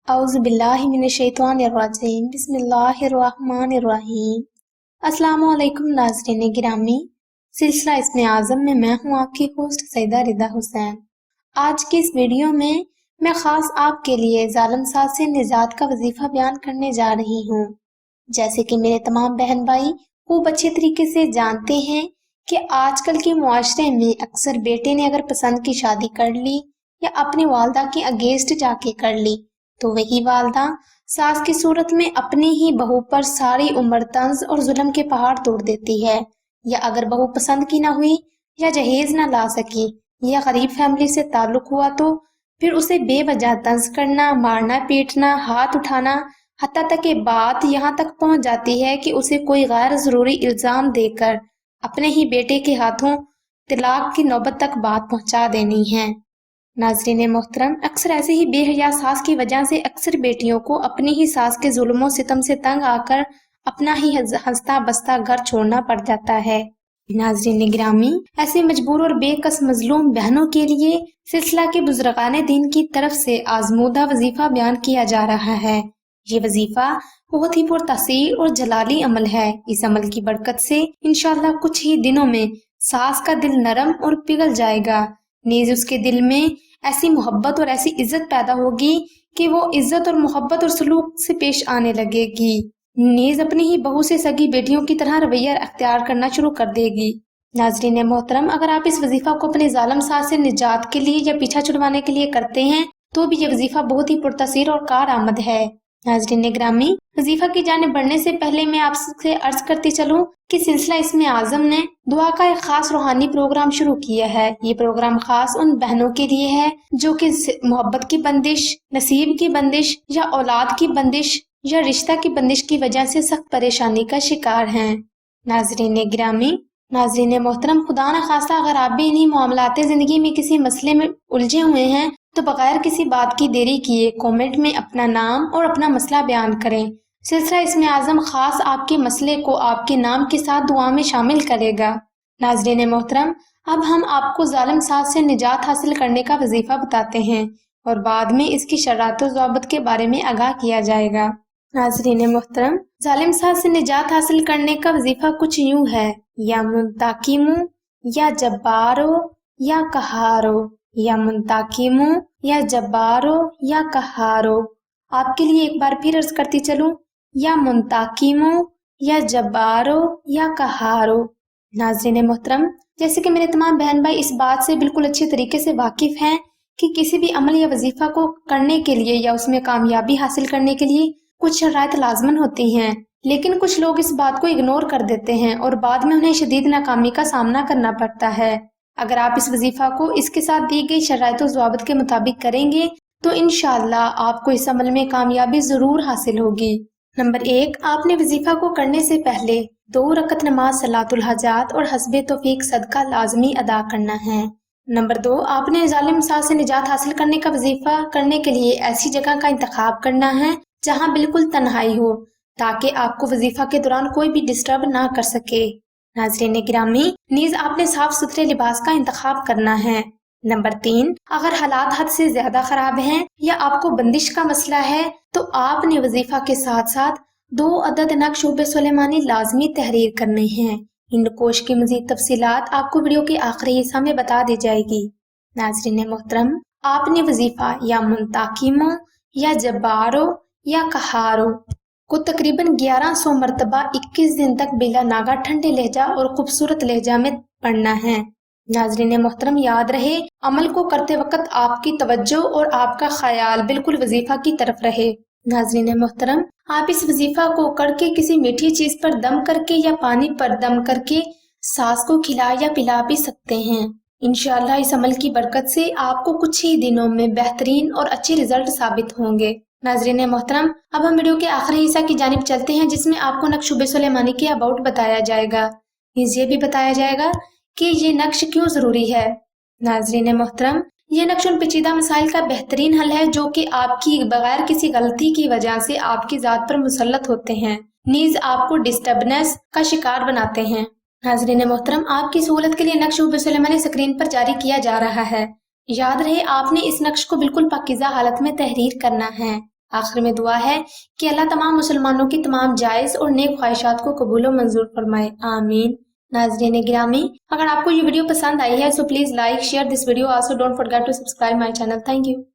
اعوذ باللہ من الشیطان الرجیم بسم اللہ الرحمن الرحیم۔ السلام علیکم ناظرین گرامی، سلسلہ اسم اعظم میں ہوں آپ کی ہوسٹ سیدہ رضا حسین۔ آج کی اس ویڈیو میں خاص آپ کے لیے ظالم ساز سے نجات کا وظیفہ بیان کرنے جا رہی ہوں۔ جیسے کہ میرے تمام بہن بھائی خوب اچھے طریقے سے جانتے ہیں کہ آج کل کے معاشرے میں اکثر بیٹے نے اگر پسند کی شادی کر لی یا اپنی والدہ کے اگینسٹ جا کے کر لی تو وہی والدہ ساس کی صورت میں اپنی ہی بہو پر ساری عمر طنز اور ظلم کے پہاڑ توڑ دیتی ہے، یا اگر بہو پسند کی نہ ہوئی یا جہیز نہ لا سکی یا غریب فیملی سے تعلق ہوا تو پھر اسے بے وجہ طنز کرنا، مارنا پیٹنا، ہاتھ اٹھانا، حتیٰ تک کہ بات یہاں تک پہنچ جاتی ہے کہ اسے کوئی غیر ضروری الزام دے کر اپنے ہی بیٹے کے ہاتھوں طلاق کی نوبت تک بات پہنچا دینی ہے۔ ناظرین محترم، اکثر ایسے ہی بے حیا ساس کی وجہ سے اکثر بیٹیوں کو اپنی ہی ساس کے ظلم و ستم سے تنگ آ کر اپنا ہی ہنستا بستا گھر چھوڑنا پڑ جاتا ہے۔ ناظرین گرامی، ایسے مجبور اور بے کس مظلوم بہنوں کے لیے سلسلہ کے بزرگان دین کی طرف سے آزمودہ وظیفہ بیان کیا جا رہا ہے۔ یہ وظیفہ بہت ہی پرتاثیر اور جلالی عمل ہے۔ اس عمل کی برکت سے انشاءاللہ کچھ ہی دنوں میں ساس کا دل نرم اور پگھل جائے گا، نیز اس کے دل میں ایسی محبت اور ایسی عزت پیدا ہوگی کہ وہ عزت اور محبت اور سلوک سے پیش آنے لگے گی، نیز اپنی ہی بہو سے سگی بیٹیوں کی طرح رویہ اختیار کرنا شروع کر دے گی۔ ناظرین محترم، اگر آپ اس وظیفہ کو اپنے ظالم ساس سے نجات کے لیے یا پیچھا چھڑوانے کے لیے کرتے ہیں تو بھی یہ وظیفہ بہت ہی پرتاثیر اور کارآمد ہے۔ ناظرین گرامی، وظیفہ کی جانب بڑھنے سے پہلے میں آپ سے عرض کرتی چلوں کہ سلسلہ اسم اعظم نے دعا کا ایک خاص روحانی پروگرام شروع کیا ہے۔ یہ پروگرام خاص ان بہنوں کے لیے ہے جو کہ محبت کی بندش، نصیب کی بندش یا اولاد کی بندش یا رشتہ کی بندش کی وجہ سے سخت پریشانی کا شکار ہیں۔ ناظرین گرامی، ناظرین محترم، خدا نخواستہ اگر آپ بھی انہی معاملات زندگی میں کسی مسئلے میں الجھے ہوئے ہیں تو بغیر کسی بات کی دیری کیے کومنٹ میں اپنا نام اور اپنا مسئلہ بیان کریں۔ سلسلہ اسم اعظم خاص آپ کے مسئلے کو آپ کے نام کے ساتھ دعا میں شامل کرے گا۔ ناظرین محترم، اب ہم آپ کو ظالم ساس سے نجات حاصل کرنے کا وظیفہ بتاتے ہیں اور بعد میں اس کی شرائط و ضوابط کے بارے میں آگاہ کیا جائے گا۔ ناظرین محترم، ظالم ساس سے نجات حاصل کرنے کا وظیفہ کچھ یوں ہے: یا منتقمو، یا جبارو، یا قہارو، یا منتقمو، یا جبارو، یا قہارو۔ آپ کے لیے ایک بار پھر عرض کرتی چلوں: یا منتقمو، یا جبارو، یا قہارو۔ ناظرین محترم، جیسے کہ میرے تمام بہن بھائی اس بات سے بالکل اچھے طریقے سے واقف ہیں کہ کسی بھی عمل یا وظیفہ کو کرنے کے لیے یا اس میں کامیابی حاصل کرنے کے لیے کچھ شرائط لازمن ہوتی ہیں، لیکن کچھ لوگ اس بات کو اگنور کر دیتے ہیں اور بعد میں انہیں شدید ناکامی کا سامنا کرنا پڑتا ہے۔ اگر آپ اس وظیفہ کو اس کے ساتھ دی گئی شرائط و ضوابط کے مطابق کریں گے تو انشاءاللہ آپ کو اس عمل میں کامیابی ضرور حاصل ہوگی۔ نمبر 1، آپ نے وظیفہ کو کرنے سے پہلے 2 رکعت نماز صلاۃ الحاجات اور حسب توفیق صدقہ لازمی ادا کرنا ہے۔ نمبر 2، آپ نے ظالم ساس سے نجات حاصل کرنے کا وظیفہ کرنے کے لیے ایسی جگہ کا انتخاب کرنا ہے جہاں بالکل تنہائی ہو تاکہ آپ کو وظیفہ کے دوران کوئی بھی ڈسٹرب نہ کر سکے۔ ناظرین گرامی، نیز آپ نے صاف ستھرے لباس کا انتخاب کرنا ہے۔ نمبر 3، اگر حالات حد سے زیادہ خراب ہیں یا آپ کو بندش کا مسئلہ ہے تو آپ نے وظیفہ کے ساتھ ساتھ 2 عدد نقش سلیمانی لازمی تحریر کرنے ہیں۔ ان نقوش کی مزید تفصیلات آپ کو ویڈیو کے آخری حصہ میں بتا دی جائے گی۔ ناظرین محترم، آپ نے وظیفہ یا منتقمو، یا جبارو، یا قہارو کو تقریباً 1100 مرتبہ 21 دن تک بلا ناغہ ٹھنڈے لہجہ اور خوبصورت لہجہ میں پڑھنا ہے۔ ناظرین محترم، یاد رہے عمل کو کرتے وقت آپ کی توجہ اور آپ کا خیال بالکل وظیفہ کی طرف رہے۔ ناظرین محترم، آپ اس وظیفہ کو کر کے کسی میٹھی چیز پر دم کر کے یا پانی پر دم کر کے ساس کو کھلا یا پلا بھی سکتے ہیں۔ انشاءاللہ اس عمل کی برکت سے آپ کو کچھ ہی دنوں میں بہترین اور اچھے رزلٹ ثابت ہوں گے۔ ناظرین محترم، اب ہم ویڈیو کے آخری حصہ کی جانب چلتے ہیں جس میں آپ کو نقش سلیمانی کے اباؤٹ بتایا جائے گا، یہ بھی بتایا جائے گا کہ یہ نقش کیوں ضروری ہے۔ ناظرین محترم، یہ نقش ان پیچیدہ مسائل کا بہترین حل ہے جو کہ آپ کی بغیر کسی غلطی کی وجہ سے آپ کی ذات پر مسلط ہوتے ہیں، نیز آپ کو ڈسٹربنس کا شکار بناتے ہیں۔ ناظرین محترم، آپ کی سہولت کے لیے نقش سلیمانی اسکرین پر جاری کیا جا رہا ہے۔ یاد رہے آپ نے اس نقش کو بالکل پاکیزہ حالت میں تحریر کرنا ہے۔ آخر میں دعا ہے کہ اللہ تمام مسلمانوں کی تمام جائز اور نیک خواہشات کو قبول و منظور فرمائے، آمین۔ ناظرین گرامی، اگر آپ کو یہ ویڈیو پسند آئی ہے so please like, share this video. Also don't forget to subscribe my channel. Thank you.